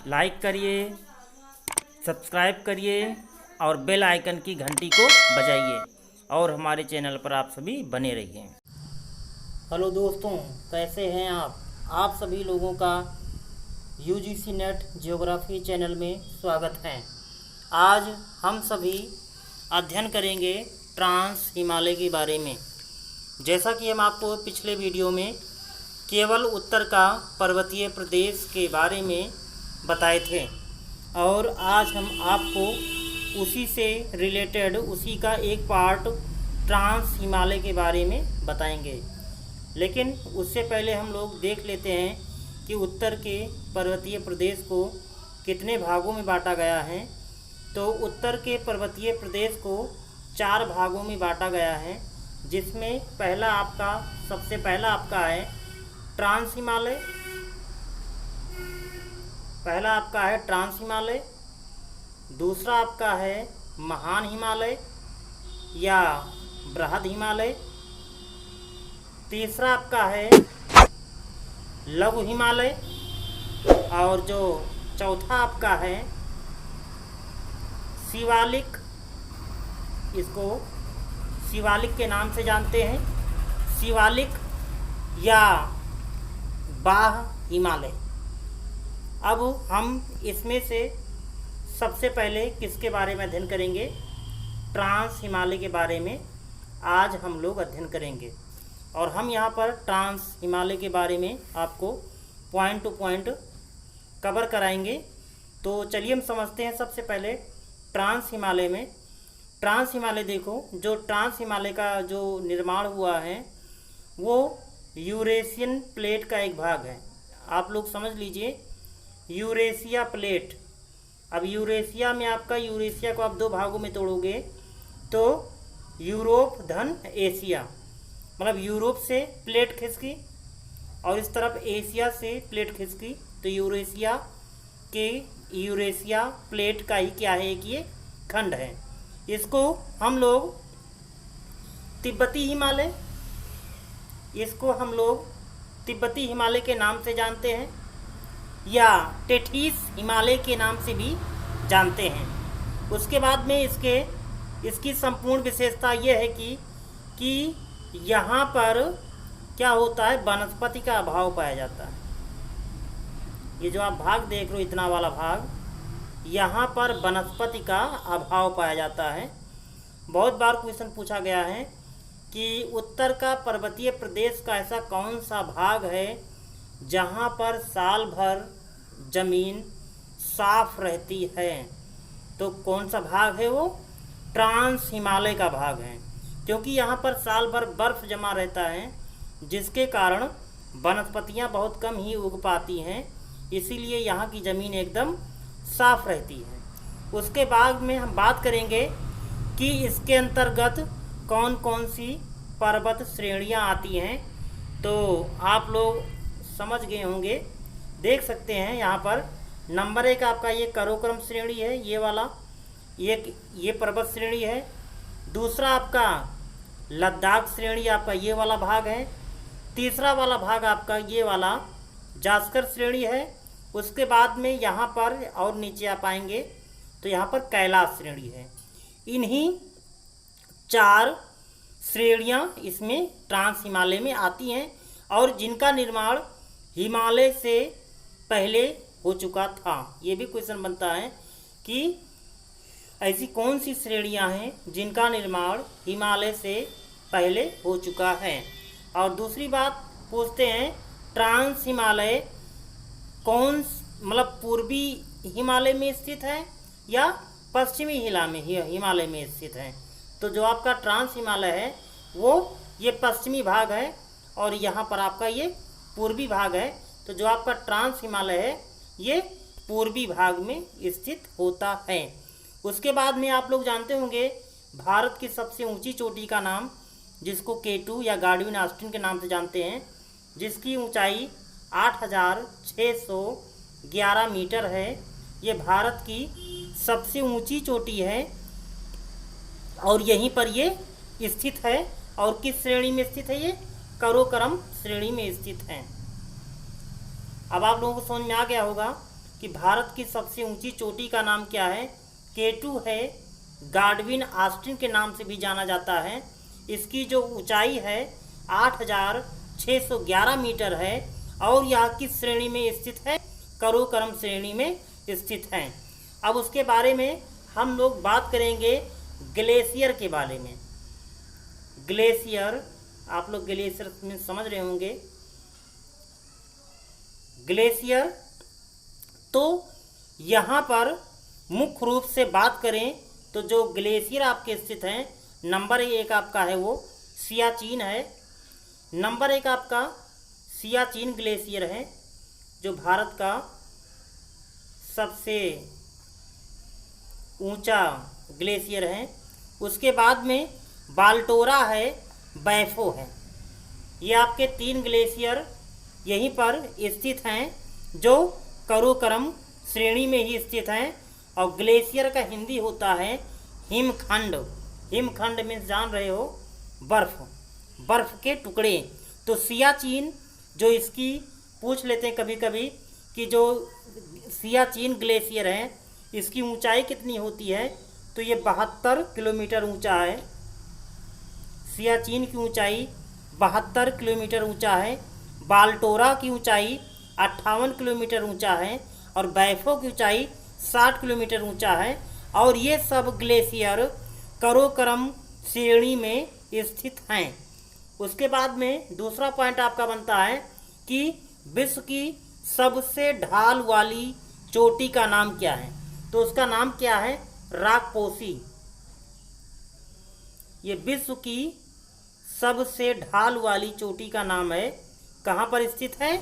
Like करिए, subscribe करिए और बेल आइकन की घंटी को बजाइए और हमारे चैनल पर आप सभी बने रहिए। हेलो दोस्तों, कैसे हैं आप सभी लोगों का यूजीसी नेट ज्योग्राफी चैनल में स्वागत है। आज हम सभी अध्ययन करेंगे ट्रांस हिमालय के बारे में। जैसा कि हम आपको पिछले वीडियो में केवल उत्तर का पर्वतीय प्रदेश के बारे में बताए थे और आज हम आपको उसी से रिलेटेड उसी का एक पार्ट ट्रांस हिमालय के बारे में बताएंगे। लेकिन उससे पहले हम लोग देख लेते हैं कि उत्तर के पर्वतीय प्रदेश को कितने भागों में बांटा गया है। तो उत्तर के पर्वतीय प्रदेश को 4 भागों में बांटा गया है, जिसमें सबसे पहला आपका है ट्रांस हिमालय। दूसरा आपका है महान हिमालय या बृहद हिमालय। तीसरा आपका है लघु हिमालय और जो चौथा आपका है शिवालिक। इसको शिवालिक के नाम से जानते हैं, शिवालिक या बाह हिमालय। अब हम इसमें से सबसे पहले किसके बारे में अध्ययन करेंगे? ट्रांस हिमालय के बारे में आज हम लोग अध्ययन करेंगे और हम यहाँ पर ट्रांस हिमालय के बारे में आपको पॉइंट टू पॉइंट कवर कराएंगे। तो चलिए हम समझते हैं सबसे पहले ट्रांस हिमालय में। ट्रांस हिमालय देखो, जो ट्रांस हिमालय का जो निर्माण हुआ है वो यूरेशियन प्लेट का एक भाग है। आप लोग समझ लीजिए, यूरेशिया प्लेट। अब यूरेशिया में यूरेशिया को आप 2 भागों में तोड़ोगे तो यूरोप धन एशिया, मतलब यूरोप से प्लेट खिसकी और इस तरफ एशिया से प्लेट खिसकी, तो यूरेशिया प्लेट का ही क्या है, एक ये खंड है। इसको हम लोग तिब्बती हिमालय के नाम से जानते हैं या टेथिस हिमालय के नाम से भी जानते हैं। उसके बाद में इसकी संपूर्ण विशेषता यह है कि यहाँ पर क्या होता है, वनस्पति का अभाव पाया जाता है। ये जो आप भाग देख रहे हो, इतना वाला भाग, यहाँ पर वनस्पति का अभाव पाया जाता है। बहुत बार क्वेश्चन पूछा गया है कि उत्तर का पर्वतीय प्रदेश का ऐसा कौन सा भाग है जहाँ पर साल भर जमीन साफ रहती है। तो कौन सा भाग है वो? ट्रांस हिमालय का भाग है, क्योंकि यहाँ पर साल भर बर्फ जमा रहता है, जिसके कारण वनस्पतियाँ बहुत कम ही उग पाती हैं, इसीलिए यहाँ की ज़मीन एकदम साफ रहती है। उसके बाद में हम बात करेंगे कि इसके अंतर्गत कौन कौन सी पर्वत श्रेणियाँ आती हैं। तो आप लोग समझ गए होंगे, देख सकते हैं यहाँ पर नंबर 1 आपका ये काराकोरम श्रेणी है, ये वाला ये पर्वत श्रेणी है। दूसरा आपका लद्दाख श्रेणी, आपका ये वाला भाग है। तीसरा वाला भाग आपका ये वाला जास्कर श्रेणी है। उसके बाद में यहाँ पर और नीचे आप आएंगे तो यहाँ पर कैलाश श्रेणी है। इन्हीं 4 श्रेणियाँ इसमें ट्रांस हिमालय में आती हैं और जिनका निर्माण हिमालय से पहले हो चुका था। ये भी क्वेश्चन बनता है कि ऐसी कौन सी श्रेणियां हैं जिनका निर्माण हिमालय से पहले हो चुका है। और दूसरी बात पूछते हैं, ट्रांस हिमालय पूर्वी हिमालय में स्थित है या पश्चिमी हिमालय में स्थित है। तो जो आपका ट्रांस हिमालय है वो ये पश्चिमी भाग है और यहाँ पर आपका ये पूर्वी भाग है। तो जो आपका ट्रांस हिमालय है ये पूर्वी भाग में स्थित होता है। उसके बाद में आप लोग जानते होंगे भारत की सबसे ऊंची चोटी का नाम, जिसको K2 या गार्डविन ऑस्टिन के नाम से जानते हैं, जिसकी ऊंचाई 8,611 मीटर है। ये भारत की सबसे ऊंची चोटी है और यहीं पर ये स्थित है। और किस श्रेणी में स्थित है? ये काराकोरम श्रेणी में स्थित है। अब आप लोगों को समझ में आ गया होगा कि भारत की सबसे ऊंची चोटी का नाम क्या है? K2 है। गाडविन ऑस्टिन के नाम से भी जाना जाता है। इसकी जो ऊंचाई है 8,611 मीटर है और यह किस श्रेणी में स्थित है? कराकोरम श्रेणी में स्थित है। अब उसके बारे में हम लोग बात करेंगे ग्लेशियर के बारे में। ग्लेशियर, आप लोग ग्लेशियर में समझ रहे होंगे। ग्लेशियर, तो यहाँ पर मुख्य रूप से बात करें तो जो ग्लेशियर आपके स्थित हैं, नंबर 1 आपका है वो सियाचिन है। नंबर 1 आपका सियाचिन ग्लेशियर है जो भारत का सबसे ऊंचा ग्लेशियर है। उसके बाद में बाल्टोरा है, बैफो है। ये आपके 3 ग्लेशियर यहीं पर स्थित हैं जो कराकोरम श्रेणी में ही स्थित हैं। और ग्लेशियर का हिंदी होता है हिमखंड। हिमखंड में जान रहे हो बर्फ, बर्फ के टुकड़े। तो सियाचिन जो इसकी पूछ लेते हैं कभी कभी कि जो सियाचिन ग्लेशियर है इसकी ऊंचाई कितनी होती है, तो ये 72 किलोमीटर ऊंचा है। सियाचिन की ऊंचाई 72 किलोमीटर ऊंचा है। बाल्टोरा की ऊंचाई 58 किलोमीटर ऊंचा है और बैफो की ऊंचाई 60 किलोमीटर ऊंचा है। और ये सब ग्लेशियर कराकोरम श्रेणी में स्थित हैं। उसके बाद में दूसरा पॉइंट आपका बनता है कि विश्व की सबसे ढाल वाली चोटी का नाम क्या है? तो उसका नाम क्या है? राकपोसी। ये विश्व की सबसे ढाल वाली चोटी का नाम है। कहाँ पर स्थित है?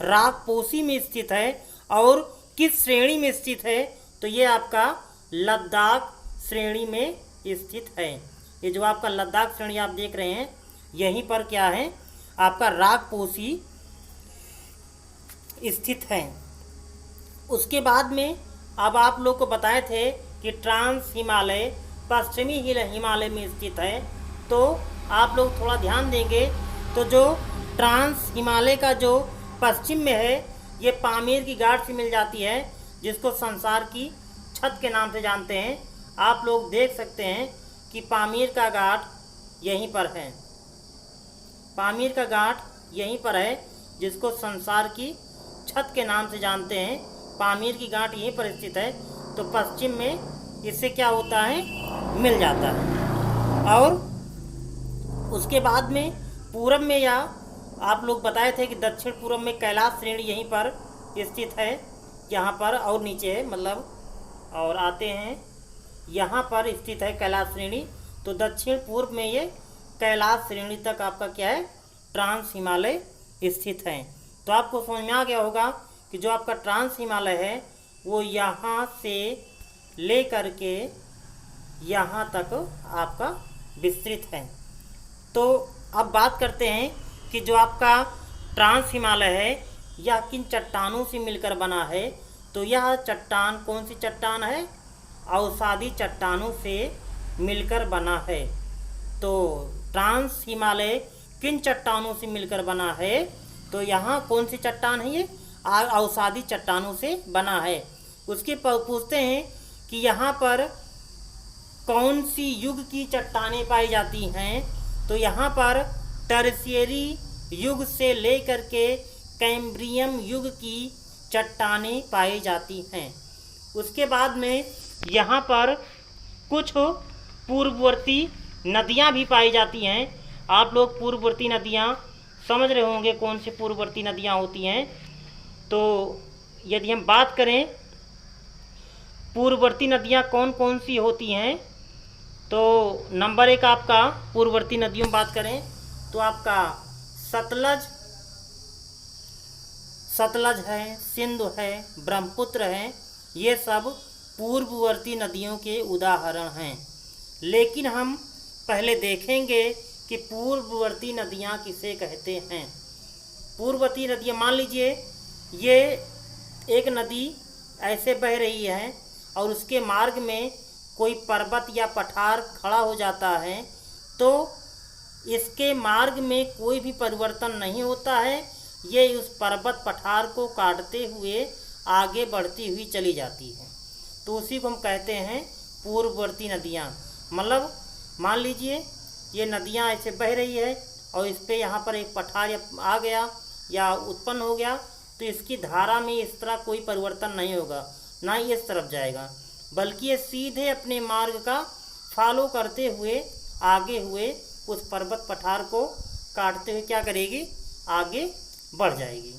राकपोसी में स्थित है। और किस श्रेणी में स्थित है? तो ये आपका लद्दाख श्रेणी में स्थित है। ये जो आपका लद्दाख श्रेणी आप देख रहे हैं यहीं पर क्या है? आपका राकपोसी स्थित है। उसके बाद में अब आप लोग को बताए थे कि ट्रांस हिमालय पश्चिमी हिमालय में स्थित है। तो आप लोग थोड़ा ध्यान देंगे तो जो ट्रांस हिमालय का जो पश्चिम में है ये पामीर की घाट से मिल जाती है, जिसको संसार की छत के नाम से जानते हैं। आप लोग देख सकते हैं कि पामीर का घाट यहीं पर है। पामीर का घाट यहीं पर है जिसको संसार की छत के नाम से जानते हैं। पामीर की घाट यहीं पर स्थित है। तो पश्चिम में इससे क्या होता है? मिल जाता है। और उसके बाद में पूरब में या आप लोग बताए थे कि दक्षिण पूर्व में कैलाश श्रेणी यहीं पर स्थित है। यहाँ पर और नीचे है मतलब, और आते हैं यहाँ पर स्थित है कैलाश श्रेणी। तो दक्षिण पूर्व में ये कैलाश श्रेणी तक आपका क्या है? ट्रांस हिमालय स्थित है। तो आपको समझ में आ गया होगा कि जो आपका ट्रांस हिमालय है वो यहाँ से ले कर के यहाँ तक आपका विस्तृत है। तो अब बात करते हैं कि जो आपका ट्रांस हिमालय है यह किन चट्टानों से मिलकर बना है। तो यह चट्टान कौन सी चट्टान है? अवसादी चट्टानों से मिलकर बना है। तो ट्रांस हिमालय किन चट्टानों से मिलकर बना है? तो यहाँ कौन सी चट्टान है? ये अवसादी चट्टानों से बना है। उसके पूछते हैं कि यहाँ पर कौन सी युग की चट्टानें पाई जाती हैं? तो यहाँ पर टर्शियरी युग से लेकर के कैम्ब्रियम युग की चट्टानें पाई जाती हैं। उसके बाद में यहाँ पर कुछ पूर्ववर्ती नदियाँ भी पाई जाती हैं। आप लोग पूर्ववर्ती नदियाँ समझ रहे होंगे कौन सी पूर्ववर्ती नदियाँ होती हैं। तो यदि हम बात करें पूर्ववर्ती नदियाँ कौन कौन सी होती हैं, तो नंबर 1 आपका पूर्ववर्ती नदियों में बात करें तो आपका सतलज है, सिंधु है, ब्रह्मपुत्र है। ये सब पूर्ववर्ती नदियों के उदाहरण हैं। लेकिन हम पहले देखेंगे कि पूर्ववर्ती नदियाँ किसे कहते हैं। पूर्ववर्ती नदियाँ, मान लीजिए ये एक नदी ऐसे बह रही है और उसके मार्ग में कोई पर्वत या पठार खड़ा हो जाता है, तो इसके मार्ग में कोई भी परिवर्तन नहीं होता है। ये उस पर्वत पठार को काटते हुए आगे बढ़ती हुई चली जाती है। तो उसी को हम कहते हैं पूर्ववर्ती नदियाँ। मतलब मान लीजिए ये नदियाँ ऐसे बह रही है और इस पर यहाँ पर एक पठार आ गया या उत्पन्न हो गया, तो इसकी धारा में इस तरह कोई परिवर्तन नहीं होगा, ना ही इस तरफ जाएगा, बल्कि ये सीधे अपने मार्ग का फॉलो करते हुए आगे हुए उस पर्वत पठार को काटते हुए क्या करेगी, आगे बढ़ जाएगी।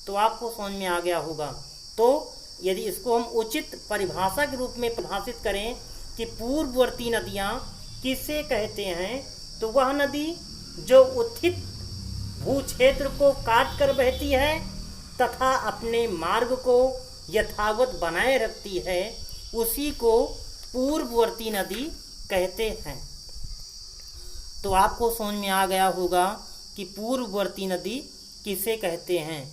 तो आपको समझ में आ गया होगा। तो यदि इसको हम उचित परिभाषा के रूप में परिभाषित करें कि पूर्ववर्ती नदियाँ किसे कहते हैं, तो वह नदी जो उत्थित भूक्षेत्र को काट कर बहती है तथा अपने मार्ग को यथावत बनाए रखती है, उसी को पूर्ववर्ती नदी कहते हैं। तो आपको समझ में आ गया होगा कि पूर्ववर्ती नदी किसे कहते हैं।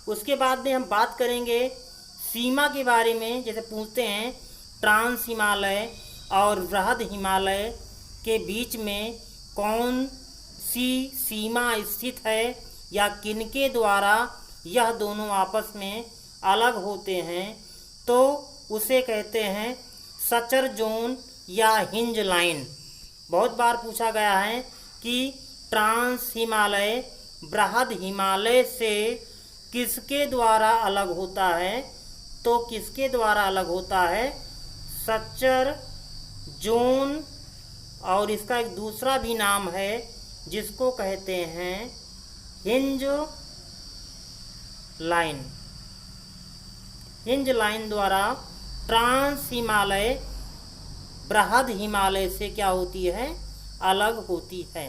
उसके बाद में हम बात करेंगे सीमा के बारे में। जैसे पूछते हैं ट्रांस हिमालय और बृहद हिमालय के बीच में कौन सी सीमा स्थित है या किनके द्वारा यह दोनों आपस में अलग होते हैं, तो उसे कहते हैं सचर जोन या हिंज लाइन। बहुत बार पूछा गया है कि ट्रांस हिमालय बृहद हिमालय से किसके द्वारा अलग होता है, तो किसके द्वारा अलग होता है, सचर जोन। और इसका एक दूसरा भी नाम है जिसको कहते हैं हिंज लाइन। हिंज लाइन द्वारा ट्रांस हिमालय बृहद हिमालय से क्या होती है, अलग होती है।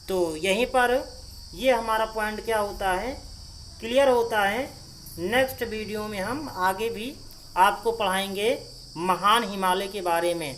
तो यहीं पर ये हमारा पॉइंट क्या होता है, क्लियर होता है। नेक्स्ट वीडियो में हम आगे भी आपको पढ़ाएंगे महान हिमालय के बारे में।